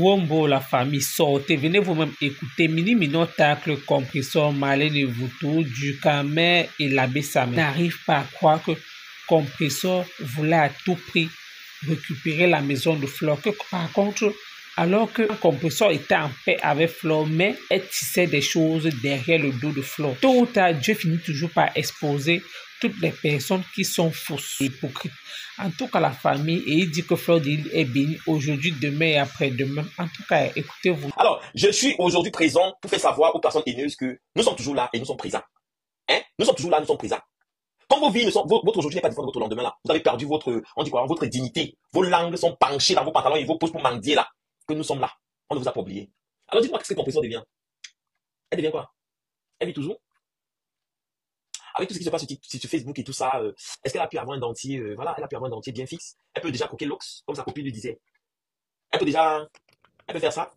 Wombo, la famille, sortez, venez vous-même écouter Mini Minotacle, Compressor, Marlène Voutou, Ducamer et l'abbé Sam n'arrivent pas à croire que Compressor voulait à tout prix récupérer la maison de Flore. Que, par contre, alors que Compressor était en paix avec Flore, mais elle tissait des choses derrière le dos de Flore. Tôt ou tard, Dieu finit toujours par exposer toutes les personnes qui sont fausses et hypocrites. En tout cas, la famille, et il dit que Fleur de Lys est bénie aujourd'hui, demain et après-demain. En tout cas, écoutez-vous. Alors, je suis aujourd'hui présent pour faire savoir aux personnes haineuses que nous sommes toujours là et nous sommes présents. Hein? Nous sommes toujours là, nous sommes présents. Comme vos vies, votre aujourd'hui n'est pas différent de votre lendemain là. Vous avez perdu votre dignité. Vos langues sont penchées dans vos pantalons et vos pouces pour mendier là. Que nous sommes là. On ne vous a pas oublié. Alors dites-moi qu'est-ce que Compressor devient. Elle devient quoi? Elle vit toujours? Avec tout ce qui se passe sur Facebook et tout ça, est-ce qu'elle a pu avoir un dentier, voilà, elle a pu avoir un dentier bien fixe? Elle peut déjà coquer l'ox, comme sa copine lui disait. Elle peut faire ça?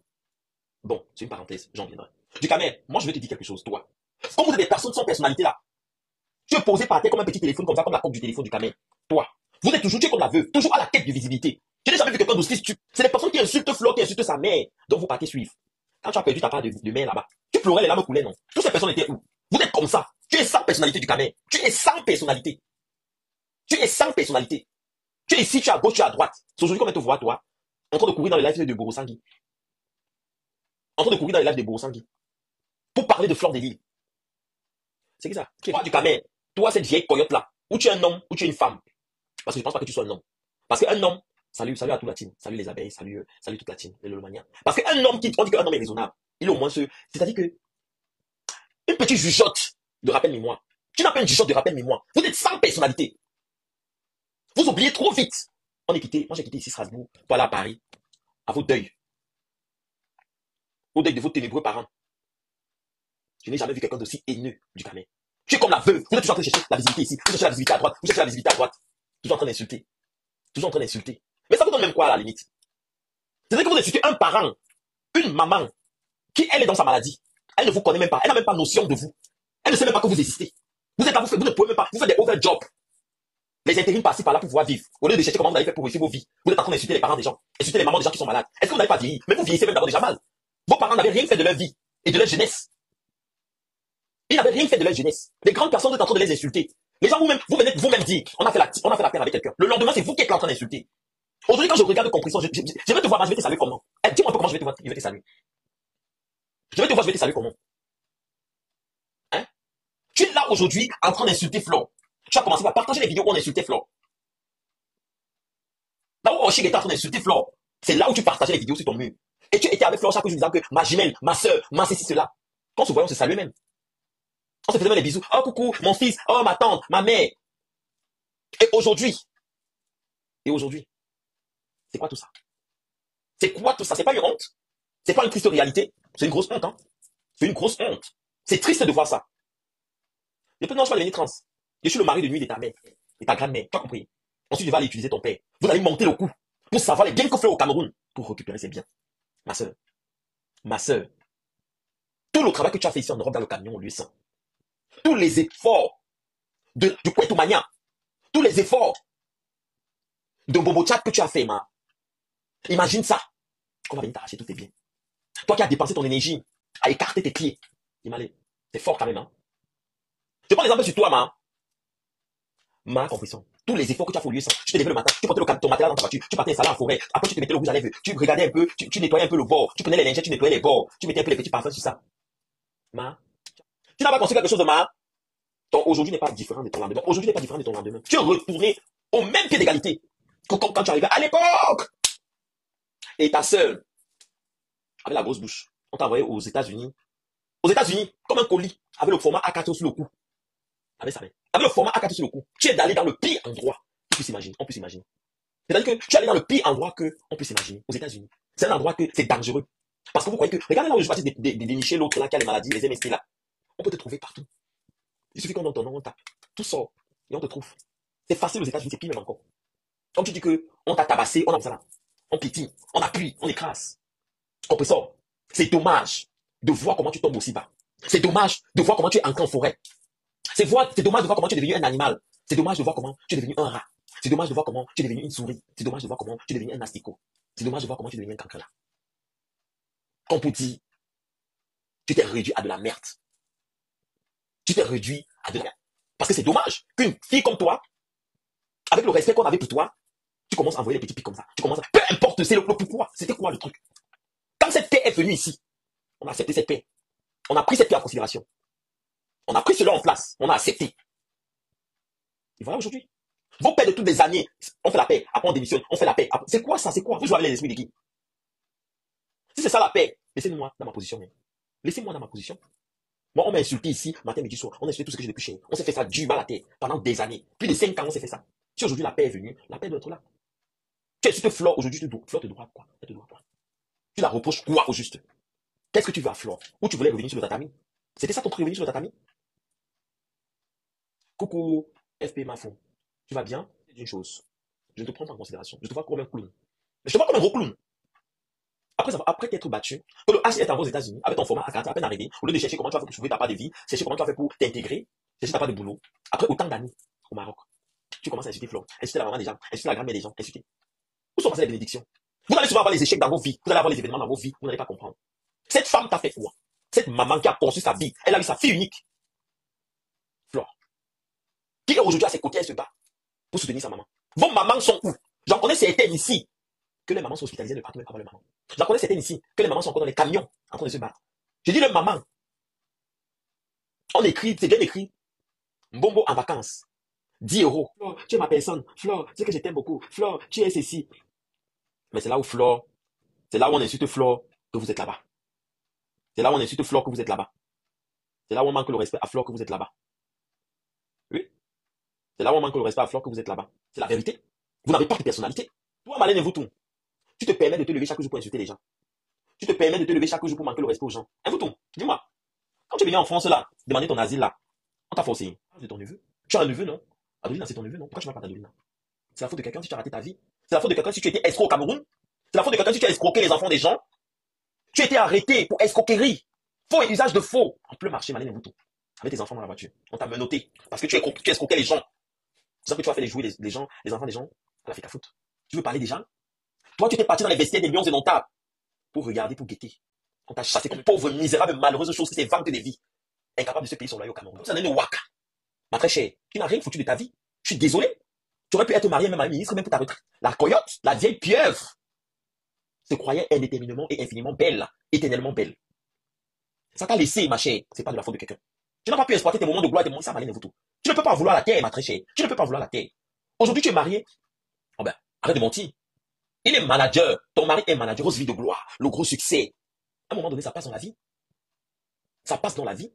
Bon, c'est une parenthèse, j'en viendrai. Ducamer, moi je vais te dire quelque chose, toi. Comme vous êtes des personnes sans personnalité là, tu es posé par terre comme un petit téléphone, comme ça, comme la coque du téléphone Ducamer. Toi, tu es comme la veuve, toujours à la quête de visibilité. Je n'ai jamais vu quelqu'un d'aussi stupide. C'est les personnes qui insultent Flo, qui insultent sa mère, dont vous partez suivre. Quand tu as perdu ta part de mère là-bas, tu pleurais, les larmes coulaient, non? Toutes ces personnes étaient où? Vous êtes comme ça. Tu es sans personnalité Ducamer. Tu es sans personnalité. Tu es sans personnalité. Tu es ici, tu es à gauche, tu es à droite. C'est aujourd'hui qu'on te voit, toi, en train de courir dans les lives de Borosangui. En train de courir dans les lives de Borosangui. Pour parler de Fleur de Lys. C'est qui ça? Toi, Ducamer, toi, cette vieille coyote-là, ou tu es un homme, ou tu es une femme. Parce que je pense pas que tu sois un homme. Parce qu'un homme, salut à toute la team, salut les abeilles, salut toute la team, les lolomaniens. Parce qu'un homme on dit qu'un homme est raisonnable. Il est au moins c'est-à-dire que, une petite jugeote de rappel-mémoire. Tu n'as pas une jugeote de rappel-mémoire. Vous êtes sans personnalité. Vous oubliez trop vite. Moi j'ai quitté ici Strasbourg pour aller à Paris, à vos deuils. Au deuil de vos ténébreux parents. Je n'ai jamais vu quelqu'un d'aussi haineux, Ducamer. Tu es comme la veuve. Vous êtes toujours en train de chercher la visibilité ici. Vous cherchez la visibilité à droite. Vous cherchez la visibilité à droite. Toujours en train d'insulter. Toujours en train d'insulter. Mais ça vous donne même quoi à la limite? C'est-à-dire que vous insultez un parent, une maman, qui elle est dans sa maladie. Elle ne vous connaît même pas. Elle n'a même pas notion de vous. Elle ne sait même pas que vous existez. Vous êtes là, vous ne pouvez même pas. Vous faites des overjobs. Les intérims passent par là pour pouvoir vivre. Au lieu de chercher comment vous avez fait pour réussir vos vies. Vous êtes en train d'insulter les parents des gens. Insulter les mamans des gens qui sont malades. Est-ce que vous n'avez pas vieilli? Mais vous vieillissez même d'abord déjà mal. Vos parents n'avaient rien fait de leur vie et de leur jeunesse. Ils n'avaient rien fait de leur jeunesse. Les grandes personnes sont en train de les insulter. Les gens vous-même, vous venez vous-même dire, on a fait la paire avec quelqu'un. Le lendemain, c'est vous qui êtes en train d'insulter. Aujourd'hui, quand je regarde Compressor, je vais te voir, je vais te saluer comment? Dis-moi un peu comment je vais te voir, je vais te saluer. Je vais te voir, je vais te saluer comment? Hein? Tu es là aujourd'hui en train d'insulter Flore. Tu as commencé par partager les vidéos où on insultait Flore. Là où Oshig était en train d'insulter Flore, c'est là où tu partageais les vidéos sur ton mur. Et tu étais avec Flore chaque jour disant que ma jumelle, ma soeur, ma ceci, cela. Quand on se voyait, on se saluait même. On se faisait même les bisous. Oh coucou, mon fils, oh ma tante, ma mère. Et aujourd'hui, c'est quoi tout ça? C'est quoi tout ça? C'est pas une honte? C'est pas une triste réalité? C'est une grosse honte, hein? C'est une grosse honte. C'est triste de voir ça. Et puis non, je vais devenir trans. Je suis le mari de nuit de ta mère, de ta grand-mère. Tu as compris? Ensuite, je vais aller utiliser ton père. Vous allez monter le coup pour savoir les biens que fait au Cameroun pour récupérer ses biens. Ma soeur, tout le travail que tu as fait ici en Europe dans le camion, on lui sent. Tous les efforts du Kwetumania, tous les efforts de Bobo Chat que tu as fait, ma. Imagine ça. On va venir t'arracher tous tes biens. Toi qui as dépensé ton énergie à écarter tes pieds. C'est fort quand même, hein. Je prends l'exemple sur toi, ma Compressor. Tous les efforts que tu as fait au lieu ça. Tu te levais le matin, tu portais ton matériel dans ta voiture, tu partais installer en forêt, après tu te mettais le rouge à lèvres, tu regardais un peu, tu nettoyais un peu le bord, tu prenais les lingettes, tu nettoyais les bords, tu mettais un peu les petits parfums sur ça. Tu n'as pas construit quelque chose de ton aujourd'hui n'est pas différent de ton lendemain. Aujourd'hui n'est pas différent de ton lendemain. Tu es retourné au même pied d'égalité que quand tu arrivais à l'époque. Et ta sœur, avec la grosse bouche, on t'a envoyé aux États-Unis. Aux États-Unis, comme un colis, avec le format A4 sur le cou. Avec le format A4 sur le cou. Tu es allé dans le pire endroit qu'on puisse imaginer. C'est-à-dire que tu es allé dans le pire endroit qu'on puisse imaginer. Aux États-Unis. C'est un endroit que c'est dangereux. Parce que vous croyez que, regardez là où je vais dénicher l'autre là qui a les maladies, les MST là. On peut te trouver partout. Il suffit qu'on donne ton nom, on tape. Tout sort. Et on te trouve. C'est facile aux États-Unis, c'est pire même encore. Comme tu dis que on t'a tabassé, on a ça là. On piétine, on appuie, on écrase. Compressor. C'est dommage de voir comment tu tombes aussi bas. C'est dommage de voir comment tu es entré en forêt. C'est dommage de voir comment tu es devenu un animal. C'est dommage de voir comment tu es devenu un rat. C'est dommage de voir comment tu es devenu une souris. C'est dommage de voir comment tu es devenu un asticot. C'est dommage de voir comment tu es devenu un cancre là. Comme pour dire, tu t'es réduit à de la merde. Tu t'es réduit à de la merde. Parce que c'est dommage qu'une fille comme toi, avec le respect qu'on avait pour toi, tu commences à envoyer des petits pics comme ça. Tu commences à... Peu importe, c'est le pourquoi. C'était quoi le truc? Quand cette paix est venue ici, on a accepté cette paix. On a pris cette paix en considération. On a pris cela en place. On a accepté. Et voilà aujourd'hui. Vos pères de toutes les années, on fait la paix. Après on démissionne. On fait la paix. C'est quoi ça? C'est quoi? Vous jouez avec les esprits de qui? Si c'est ça la paix, laissez-moi dans ma position. Laissez-moi dans ma position. Moi, on m'a insulté ici, matin, midi, soir. On a insulté tout ce que j'ai depuis chez. On s'est fait ça du mal à la terre pendant des années. Plus de 5 ans, on s'est fait ça. Si aujourd'hui la paix est venue, la paix doit être là. Tu insultes Flore aujourd'hui, Flore te doit quoi? Elle te doit quoi? Tu la reproches quoi au juste? Qu'est-ce que tu veux à Flore? Ou tu voulais revenir sur le tatami? C'était ça ton truc, revenir sur le tatami? Coucou, FP Mafon. Tu vas bien? C'est une chose. Je ne te prends pas en considération. Je te vois comme un clown. Mais je te vois comme un gros clown. Après t'être battu, que le H est en aux États-Unis, avec ton format à peine arrivé, au lieu de chercher comment tu vas faire pour trouver ta part de vie, chercher comment tu vas faire pour t'intégrer, chercher ta part de boulot, après autant d'années au Maroc, tu commences à insulter Flore, insulter la maman des gens, insulter la grand-mère des gens, insulter. Où sont passées les bénédictions? Vous allez souvent avoir les échecs dans vos vies, vous allez avoir les événements dans vos vies, vous n'allez pas comprendre. Cette femme t'a fait quoi? Cette maman qui a conçu sa vie, elle a eu sa fille unique, Flore, qui est aujourd'hui à ses côtés, elle se bat pour soutenir sa maman. Vos mamans sont où? J'en connais certaines ici, que les mamans sont hospitalisées, ne partent même pas voir les mamans. J'en connais certaines ici, que les mamans sont encore dans les camions, en train de se battre. Je dis le maman, on écrit, c'est bien écrit, Mbombo en vacances, 10 euros. Flore, tu es ma personne. Flore, c'est que je t'aime beaucoup. Flore, tu es ceci. Mais c'est là où Flore, c'est là où on insulte Flore que vous êtes là-bas. C'est là où on insulte Flore que vous êtes là-bas. C'est là où on manque le respect à Flore que vous êtes là-bas. Oui, c'est là où on manque le respect à Flore que vous êtes là-bas. C'est la vérité. Vous n'avez pas de personnalité. Toi, Malène et vous tout, tu te permets de te lever chaque jour pour insulter les gens. Tu te permets de te lever chaque jour pour manquer le respect aux gens. Et vous tout, dis-moi, quand tu es venu en France là, demander ton asile là, on t'a forcé. C'est ton neveu. Tu as un neveu, non? Adeline, c'est ton neveu, non? Pourquoi tu m'as pas d'Adeline? C'est la faute de quelqu'un si tu as raté ta vie. C'est la faute de quelqu'un si tu étais escroc au Cameroun. C'est la faute de quelqu'un si tu as escroqué les enfants des gens. Tu as été arrêté pour escroquerie. Faux et usage de faux. En plein marché, Malène et Mouton. Avec tes enfants dans la voiture. On t'a menotté. Parce que tu escroquais les gens. C'est ça que tu as fait les jouer les gens, les enfants des gens. Elle a fait ta faute. Tu veux parler des gens? Toi, tu t'es parti dans les vestiaires des millions et non tables. Pour regarder, pour guetter. On t'a chassé comme pauvre, misérable, malheureuse chose qui s'est vente des vies. Incapable de se payer son loyer au Cameroun. Ça n'est waka. Ma très chère, tu n'as rien foutu de ta vie. Je suis désolé. Tu aurais pu être marié même à un ministre, même pour ta retraite. La coyote, la vieille pieuvre, se croyait indéterminément et infiniment belle, éternellement belle. Ça t'a laissé, ma chère. C'est pas de la faute de quelqu'un. Tu n'as pas pu exploiter tes moments de gloire et tes moments de ça, Malène Voutou. Tu ne peux pas vouloir la terre, ma très chère. Tu ne peux pas vouloir la terre. Aujourd'hui, tu es marié. Oh ben, arrête de mentir. Il est manager. Ton mari est manager, grosse vie de gloire, le gros succès. À un moment donné, ça passe dans la vie. Ça passe dans la vie.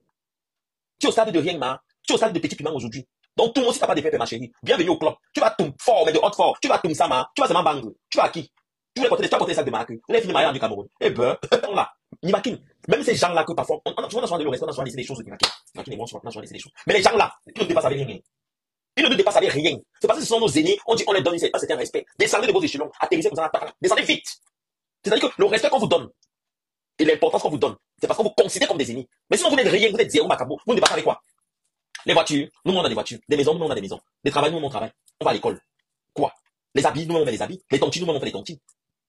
Tu es au stade de rien, ma. Tu es au stade de petit piment aujourd'hui. Donc, tout le monde, si t'as pas de pépé, ma chérie, bienvenue au club. Tu vas tout fort, mais de hot fort. Tu vas tout ça, ma. Tu vas seulement bang. Tu vas à qui? Tu vas porter des sacs de marque. Vous avez fini mariage du Cameroun. Eh ben, on là. Nimakin. Même ces gens-là que parfois, on a souvent de le respect, on a souvent laissé des choses de Nimakin. Nimakin et moi, on a souvent laissé des choses. Mais les gens là, ils ne dépassent avec rien. Ils ne dépassent avec rien. C'est parce que ce sont nos aînés, on dit, on les donne un certain respect. Descendez de vos échelons, atterrissez comme ça, descendez vite. C'est-à-dire que le respect qu'on vous donne, et l'importance qu'on vous donne, c'est parce qu'on vous considère comme des aînés. Mais sinon, vous n'êtes rien, vous êtes zéro macabo. Vous ne dépassez avec quoi? Les voitures, nous, on a des voitures. Des maisons, nous, on a des maisons. Des travails, nous, on travaille. On va à l'école. Quoi? Les habits, nous, on met les habits. Les tontines, nous, on fait les tontines.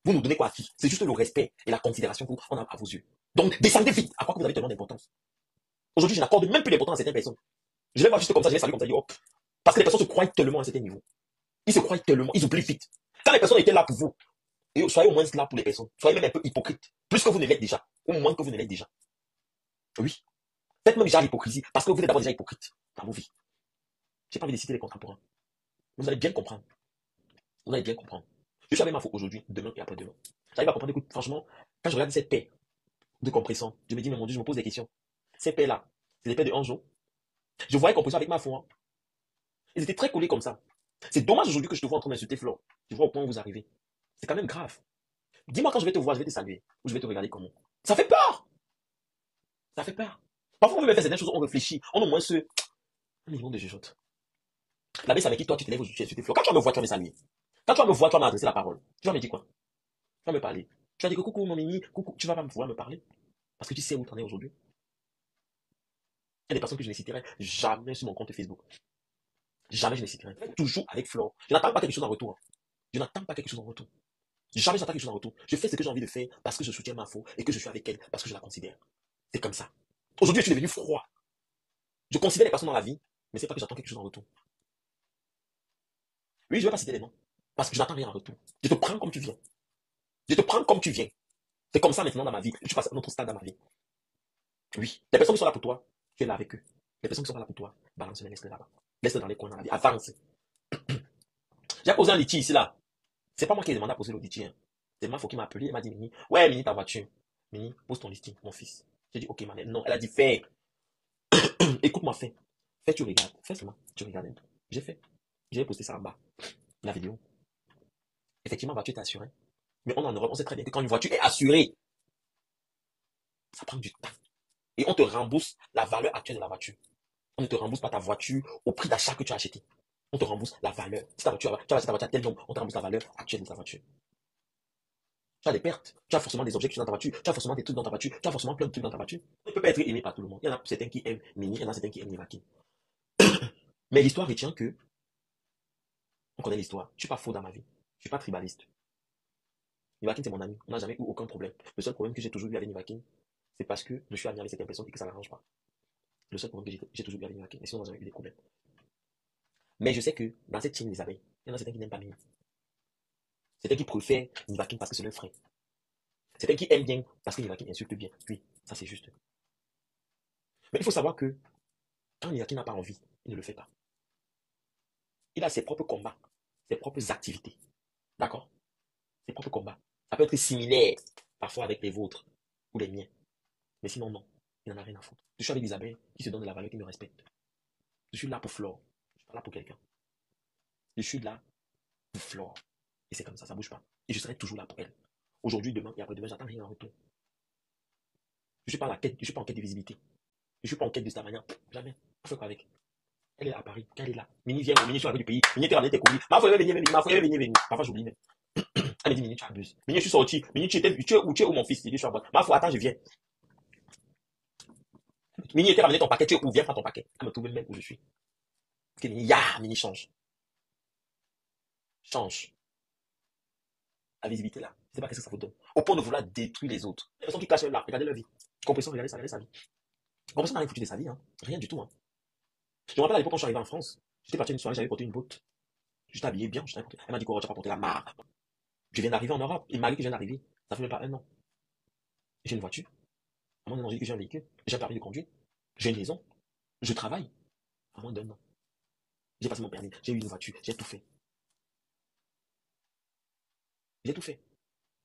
Vous nous donnez quoi à qui? C'est juste le respect et la considération qu'on a à vos yeux. Donc, descendez vite. À quoi que vous avez tellement d'importance? Aujourd'hui, je n'accorde même plus d'importance à certaines personnes. Je les vois juste comme ça, je les salue comme ça, je dis hop. Parce que les personnes se croient tellement à un certain niveau. Ils se croient tellement, ils oublient vite. Quand les personnes étaient là pour vous, et soyez au moins là pour les personnes. Soyez même un peu hypocrite. Plus que vous ne l'êtes déjà. Ou moins que vous ne l'êtes déjà. Oui. Faites même déjà l'hypocrisie. Parce que vous êtes d'abord déjà hypocrite dans vos vies. J'ai pas envie de citer les contemporains. Vous allez bien comprendre. Vous allez bien comprendre. Je suis avec ma faute aujourd'hui, demain et après-demain. J'arrive à comprendre, écoute, franchement, quand je regarde cette paix de compression, je me dis, mais mon Dieu, je me pose des questions. Ces paix-là, c'est des paix de Anjo. Je voyais compression avec ma foi. Ils étaient très collés comme ça. C'est dommage aujourd'hui que je te vois en train d'insulter Flore. Je vois au point où vous arrivez. C'est quand même grave. Dis-moi quand je vais te voir, je vais te saluer. Ou je vais te regarder comment. Ça fait peur. Ça fait peur. Parfois, on veut faire certaines choses, on réfléchit. On a au moins ce... Un million de jugeotes. La baisse avec qui toi, tu te lèves aujourd'hui, tu insultes Flore. Quand tu vas me voir, tu vas me saluer. Quand tu vas me voir, tu vas m'adresser la parole. Tu vas me dire quoi? Tu vas me parler. Tu vas dire que coucou mon mimi, coucou, tu vas pas me pouvoir me parler. Parce que tu sais où tu en es aujourd'hui. Il y a des personnes que je ne citerai jamais sur mon compte Facebook. Jamais je ne citerai. Toujours avec Flore. Je n'attends pas quelque chose en retour. Je n'attends pas quelque chose en retour. Jamais j'attends quelque chose en retour. Je fais ce que j'ai envie de faire parce que je soutiens ma faux et que je suis avec elle, parce que je la considère. C'est comme ça. Aujourd'hui, je suis devenu froid. Je considère les personnes dans la vie, mais c'est pas que j'attends quelque chose en retour. Oui, je ne vais pas citer les noms, parce que je n'attends rien en retour. Je te prends comme tu viens. Je te prends comme tu viens. C'est comme ça maintenant dans ma vie. Je passe à un autre stade dans ma vie. Oui, les personnes qui sont là pour toi, tu es là avec eux. Les personnes qui sont là pour toi, balance-les, laisse-les là-bas. Laisse-les dans les coins dans la vie. Avance. J'ai posé un litige ici, là. C'est pas moi qui ai demandé à poser le litige, hein. C'est ma fille qui m'a appelé, elle m'a dit, Mini, ouais, Mini, ta voiture. Mini, pose ton listing, mon fils. J'ai dit, ok, maman. Non, elle a dit, fais. Écoute-moi, fais. Fais, tu regardes. Fais seulement. Tu regardes un peu. J'ai fait. J'ai posté ça en bas. La vidéo. Effectivement, la voiture est assurée. Mais on en Europe, on sait très bien que quand une voiture est assurée, ça prend du temps. Et on te rembourse la valeur actuelle de la voiture. On ne te rembourse pas ta voiture au prix d'achat que tu as acheté. On te rembourse la valeur. Si ta voiture, tu as acheté ta voiture à tel nombre, on te rembourse la valeur actuelle de ta voiture. Tu as des pertes. Tu as forcément des objets qui sont dans ta voiture. Tu as forcément des trucs dans ta voiture. Tu as forcément plein de trucs dans ta voiture. On ne peut pas être aimé par tout le monde. Il y en a certains qui aiment Mini, il y en a certains qui aiment Nivakin. Mais l'histoire retient que, on connaît l'histoire. Je ne suis pas faux dans ma vie. Je ne suis pas tribaliste. Nivakin, c'est mon ami. On n'a jamais eu aucun problème. Le seul problème que j'ai toujours eu avec Nivakin, c'est parce que je suis ami avec certaines personnes et que ça ne l'arrange pas. Le seul problème que j'ai toujours eu avec Nivakin. Mais sinon, on n'a jamais eu des problèmes. Mais je sais que dans cette team des abeilles, il y en a certains qui n'aiment pas Mini. Certains qui préfèrent Nivakin parce que c'est leur frère. Certains qui aiment bien parce que Nivakin insulte bien. Oui, ça c'est juste. Mais il faut savoir que quand Nivakin n'a pas envie, il ne le fait pas. Il a ses propres combats, ses propres activités. D'accord? Ses propres combats. Ça peut être similaire, parfois avec les vôtres ou les miens. Mais sinon, non. Il n'en a rien à foutre. Je suis avec Isabelle qui se donne de la valeur, qui me respecte. Je suis là pour Flore. Je suis pas là pour quelqu'un. Je suis là pour Flore. Et c'est comme ça bouge pas. Et je serai toujours là pour elle. Aujourd'hui, demain et après-demain, j'attends rien en retour. Je suis pas en quête, je suis pas en quête de visibilité. Je suis pas en quête de sa manière. Jamais. On fait quoi avec? Elle est à Paris. Quand elle est là. Mini vient, Mini, je suis avec du pays. Mini, t'es ramené tes colis. Ma foi, venir, ma foi, venir. Parfois, j'oublie même. Elle me dit, Mini, tu abuses. Mini, je suis sorti. Mini, tu es où mon fils? Il dit, je suis à boîte. Ma foi, attends, je viens. Mini, était ramené ton paquet. Tu es où? Viens prendre ton paquet. Elle me trouve même où je suis. Parce que Mini, Mini, change. Change. La visibilité là. Je sais pas qu'est-ce que ça vous donne. Au point de vouloir détruire les autres. Les personnes qui cachent même là. Regardez leur vie. Compression, regardez sa vie. Compression n'a rien foutu de sa vie, hein. Rien du tout, hein. Je me rappelle à l'époque quand je suis arrivé en France. J'étais parti une soirée, j'avais porté une botte. J'étais habillé bien. Elle m'a dit, quoi, tu vas pas porter la marque. Je viens d'arriver en Europe. Il m'a dit que je viens d'arriver. Ça fait même pas un an. J'ai une voiture. À moins d'un an, j'ai dit que j'ai un véhicule. J'ai un permis de conduire. J'ai une maison. Je travaille. À moins d'un an. J'ai passé mon permis. J'ai eu une voiture. J'ai tout fait. J'ai tout fait.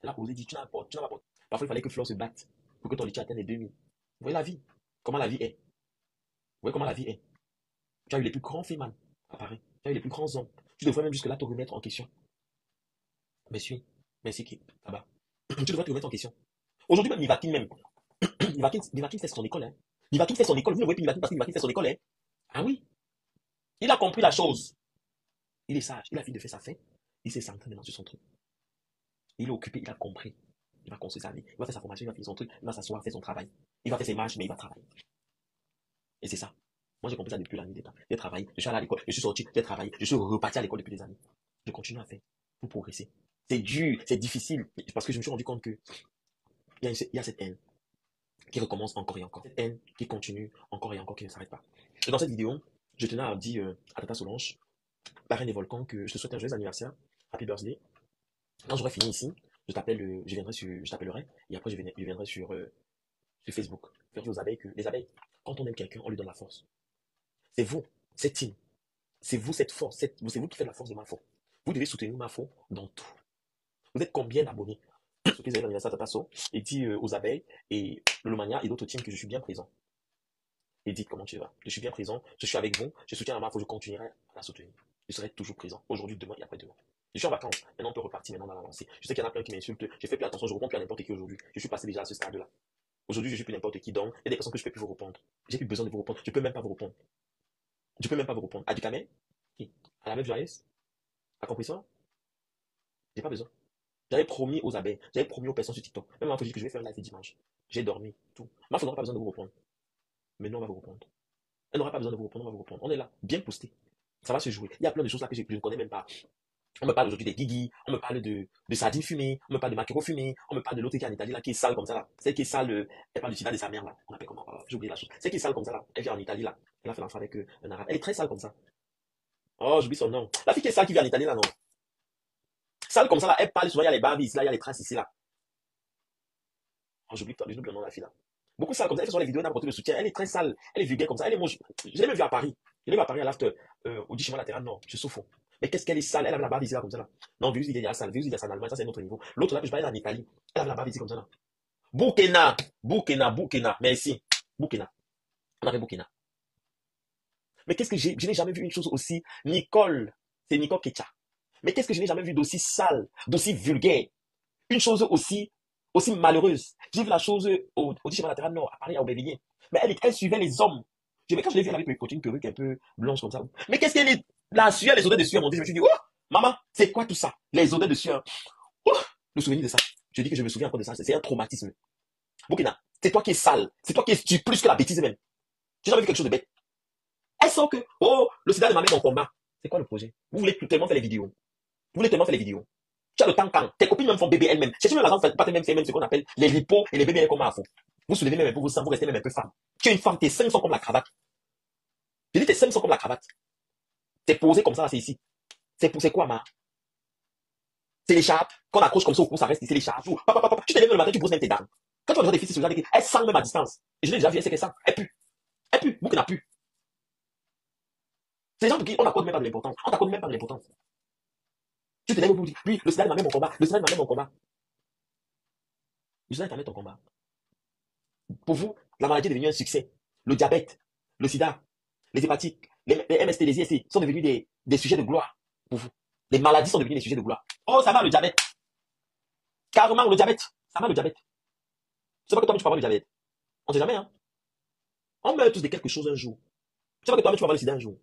Elle a osé dire, tu n'as pas, tu n'as pas. Parfois, il fallait que Flore se batte pour que ton litige atteigne les 2000. Vous voyez la vie. Comment la vie est. Vous voyez comment la vie est. Tu as eu les plus grands faits, man, à Paris. Tu as eu les plus grands hommes. Tu devrais même jusque-là te remettre en question. Merci. Merci, qui là-bas. Tu devrais te remettre en question. Aujourd'hui, même Nivakin, même. Nivakin fait son école, hein. Nivakin fait son école. Vous ne voyez plus Nivakin parce que Nivakin fait son école, hein. Ah oui. Il a compris la chose. Il est sage. Il a fini de faire sa fête. Il s'est centré maintenant sur son truc. Il est occupé. Il a compris. Il va construire sa vie. Il va faire sa formation. Il va faire son truc. Il va s'asseoir, faire son travail. Il va faire ses marches, mais il va travailler. Et c'est ça. Moi, j'ai compris ça depuis la nuit des temps. J'ai travaillé. Je suis allé à l'école. Je suis sorti. J'ai travaillé. Je suis reparti à l'école depuis des années. Je continue à faire pour progresser. C'est dur. C'est difficile. Parce que je me suis rendu compte que il y a cette haine qui recommence encore et encore. Cette haine qui continue encore et encore, qui ne s'arrête pas. Et dans cette vidéo, je tenais à dire à Tata Solange, la reine des volcans, que je te souhaite un joyeux anniversaire. Happy birthday. Quand j'aurai fini ici, je t'appellerai et après je viendrai sur Facebook. Faire dire aux abeilles que les abeilles, quand on aime quelqu'un, on lui donne la force. C'est vous, cette team. C'est vous cette force. C'est vous qui faites la force de Mafo. Vous devez soutenir Mafo dans tout. Vous êtes combien d'abonnés? Surtout les l'anniversaire de Tata et dit aux abeilles et le Lomania et d'autres teams que je suis bien présent. Et dites comment tu vas. Je suis bien présent, je suis avec vous, je soutiens la Mafo, je continuerai à la soutenir. Je serai toujours présent. Aujourd'hui, demain et après-demain. Je suis en vacances. Maintenant, on peut repartir maintenant dans la lancée. Je sais qu'il y en a plein qui m'insultent. J'ai fait plus attention, je réponds plus à n'importe qui aujourd'hui. Je suis passé déjà à ce stade-là. Aujourd'hui, je suis plus n'importe qui, donc il y a des personnes que je ne peux plus vous répondre. J'ai plus besoin de vous répondre. Je ne peux même pas vous répondre. Je ne peux même pas vous répondre. À du camé, à la meuf joyeuse, à compresseur, j'ai pas besoin. J'avais promis aux abeilles, j'avais promis aux personnes sur TikTok. Même moi, il faut dire que je vais faire un live dimanche. J'ai dormi, tout. Ma femme n'aura pas besoin de vous répondre. Mais nous, on va vous répondre. Elle n'aura pas besoin de vous répondre, on va vous répondre. On est là, bien posté. Ça va se jouer. Il y a plein de choses là que je ne connais même pas. On me parle aujourd'hui des guigui, on me parle de sardines fumées, on me parle de maquereaux fumés, on me parle de l'autre qui est en Italie, là, qui est sale comme ça, là. Celle qui est sale, elle parle du sida de sa mère, là. On appelle comment? J'ai oublié la chose. Celle qui est sale comme ça, là. Elle vient en Italie, là. Elle a fait l'enfant avec un arabe. Elle est très sale comme ça. Oh, j'oublie son nom. La fille qui est sale qui vient en Italie, là, non. Sale comme ça, là. Elle parle souvent, il y a les barbes ici, là, il y a les traces ici, là. Oh, j'oublie le nom de la fille, là. Beaucoup sale comme ça. Elle fait sur les vidéos, elle n'a pas de soutien. Elle est très sale. Elle est vulgaire comme ça. Elle est moche. Je l'ai même vu à Paris. Je l'ai vu à Paris à l'after, au 10 chemin latéral, non. Je souffre. Mais qu'est-ce qu'elle est sale? Elle a la barbe ici, là, comme ça, là. Non, Virus, il est sale. Virus, il est sale en Allemagne. Ça, c'est un autre niveau. L'autre, là, que je parlais en Italie. Elle a la barbe ici, comme ça, là. Burkina. Merci. Burkina. On avait Burkina. Mais qu'est-ce que je n'ai jamais vu une chose aussi. Nicole. C'est Nicole Ketcha. Mais qu'est-ce que je n'ai jamais vu d'aussi sale, d'aussi vulgaire? Une chose aussi malheureuse. J'ai vu la chose au 10 chemin latéral nord, à Paris, à Aubervilliers. Mais elle suivait les hommes. Quand je l'ai vu, elle avait une perruque un peu blanche comme ça. Mais qu'est-ce qu'elle est? La sueur, les odeurs de sueur, mon Dieu, je me suis dit, oh, maman, c'est quoi tout ça? Les odeurs de sueur. Oh, le souvenir de ça. Je dis que je me souviens encore de ça. C'est un traumatisme. Burkina, c'est toi qui es sale. C'est toi qui es plus que la bêtise même. J'ai jamais vu quelque chose de bête. Elle sent que, oh, le sida de ma mère en combat. C'est quoi le projet? Vous voulez tellement faire les vidéos. Tu as le temps quand tes copines même font bébé elles-mêmes. Si tu même la femme, pas même fait même ce qu'on appelle les lipo et les bébés elles comme à fond. Vous soulevez même un peu vos seins, vous restez même un peu femme. Tu es une femme, tes seins sont comme la cravate. Je dis tes seins sont comme la cravate. C'est posé comme ça, c'est ici. C'est quoi, ma? C'est l'écharpe qu'on accroche comme ça au cou, ça reste ici, l'écharpe. Tu te lèves le matin, tu brosses même tes dames. Quand tu regardes des filles sur le elles sentent même à distance. Et je l'ai déjà vu, elle sait qu'elle sent. Elle pue. Vous qui n'a pu. C'est les gens pour qui on n'accorde même pas de l'importance. On t'accorde même pas de l'importance. Tu te lèves pour dire, oui, le sida de ma mère mon combat. Le sida de ma mère mon combat. Le sida de ta mère ton combat. Pour vous, la maladie est devenue un succès. Le diabète, le sida, les hépatites, les MST, les IST sont devenus des sujets de gloire pour vous. Les maladies sont devenues des sujets de gloire. Oh, ça va le diabète. Carrément le diabète. Ça va le diabète. C'est pas que toi-même tu peux avoir le diabète. On sait jamais, hein. On meurt tous de quelque chose un jour. C'est pas que toi-même tu peux avoir le sida un jour.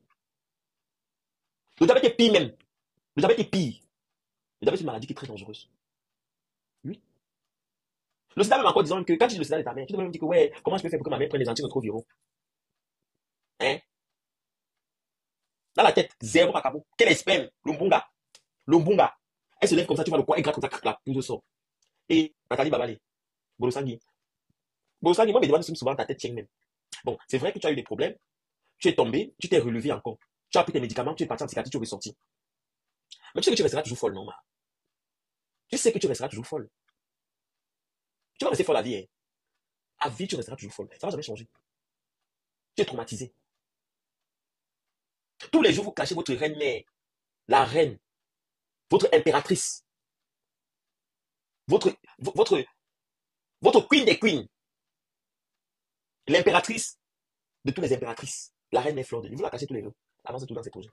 Le diabète est pire même. Le diabète est pire. Le diabète c'est une maladie qui est très dangereuse. Oui. Le sida même encore disant que quand tu dis le sida de ta mère, tu dois même dire que ouais, comment je peux faire pour que ma mère prenne des antirétroviraux? Hein? Dans la tête, zéro macabo. Quel espème? Lumbunga. Elle se lève comme ça, tu vois le poids, elle gratte comme ça, crac, la pousse de sort. Et Nathalie Babale, Bolosangui. Bolosangui, moi, mes demande souvent ta tête tient même. Bon, c'est vrai que tu as eu des problèmes. Tu es tombé, tu t'es relevé encore. Tu as pris tes médicaments, tu es parti en psychiatrie, tu es ressorti. Mais tu sais que tu resteras toujours folle, non, ma? Tu sais que tu resteras toujours folle. Tu vas rester folle à vie, hein. À vie, tu resteras toujours folle. Ça va jamais changer. Tu es traumatisé. Tous les jours, vous cachez votre reine mère, la reine, votre impératrice, votre queen des queens, l'impératrice de toutes les impératrices, la reine mère Fleur de Lys. Vous la cachez tous les jours. Avancez tout dans ces projets.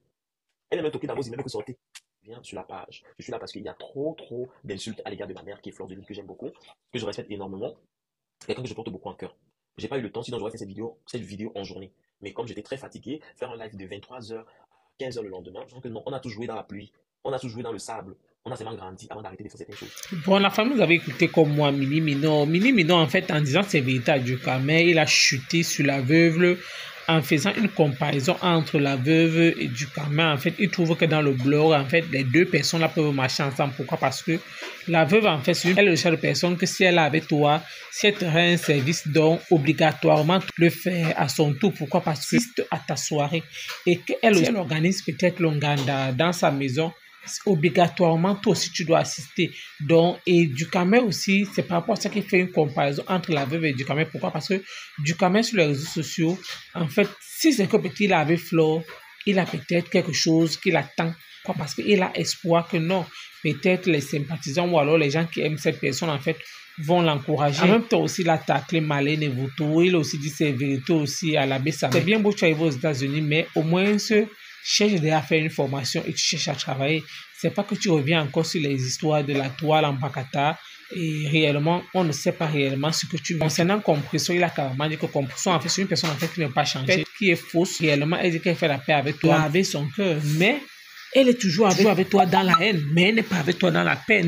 Elle est même toquée dans vos emails que sortez. Viens sur la page. Je suis là parce qu'il y a trop d'insultes à l'égard de ma mère qui est Fleur de Lys, que j'aime beaucoup, que je respecte énormément. Quelqu'un que je porte beaucoup en cœur. J'ai pas eu le temps, sinon j'aurais fait cette vidéo en journée. Mais comme j'étais très fatigué, faire un live de 23h, 15h le lendemain, je pense que non, on a tout joué dans la pluie, on a tout joué dans le sable, on a seulement grandi avant d'arrêter de faire certaines choses. Bon, la famille, vous avez écouté comme moi Mini Mino, en fait, en disant ses vérités à Dukamel, il a chuté sur la veuve en faisant une comparaison entre la veuve et Dukamel. En fait, il trouve que dans le blog, en fait, les deux personnes là peuvent marcher ensemble. Pourquoi? Parce que la veuve, en fait, elle est le genre de personne que si elle est avec toi, si elle te rend un service, donc obligatoirement le faire à son tour. Pourquoi? Parce que c'est à ta soirée et qu'elle aussi, elle organise peut-être l'onganda dans sa maison. Obligatoirement, toi aussi, tu dois assister. Donc, et Dukamel aussi, c'est par rapport à ça qu'il fait une comparaison entre la veuve et Dukamel. Pourquoi? Parce que Dukamel sur les réseaux sociaux, en fait, si c'est que petit, il avait Flore, il a peut-être quelque chose qu'il attend. Quoi? Parce qu'il a espoir que non, peut-être les sympathisants ou alors les gens qui aiment cette personne, en fait, vont l'encourager. En même temps aussi, il a taclé Marlène Evuto. Il a aussi dit ses vérités aussi à l'abbé Samé. C'est bien beau, tu arrives aux États-Unis, mais au moins, cherche déjà à faire une formation et tu cherches à travailler. C'est pas que tu reviens encore sur les histoires de la toile en Bakata et réellement, on ne sait pas réellement ce que tu veux. Concernant Compression, il a carrément dit que Compression, en fait, c'est une personne en fait qui n'a pas changé, qui est fausse. Réellement, elle dit qu'elle fait la paix avec toi, avec son cœur, mais elle est toujours avec toi dans la haine, mais elle n'est pas avec toi dans la paix.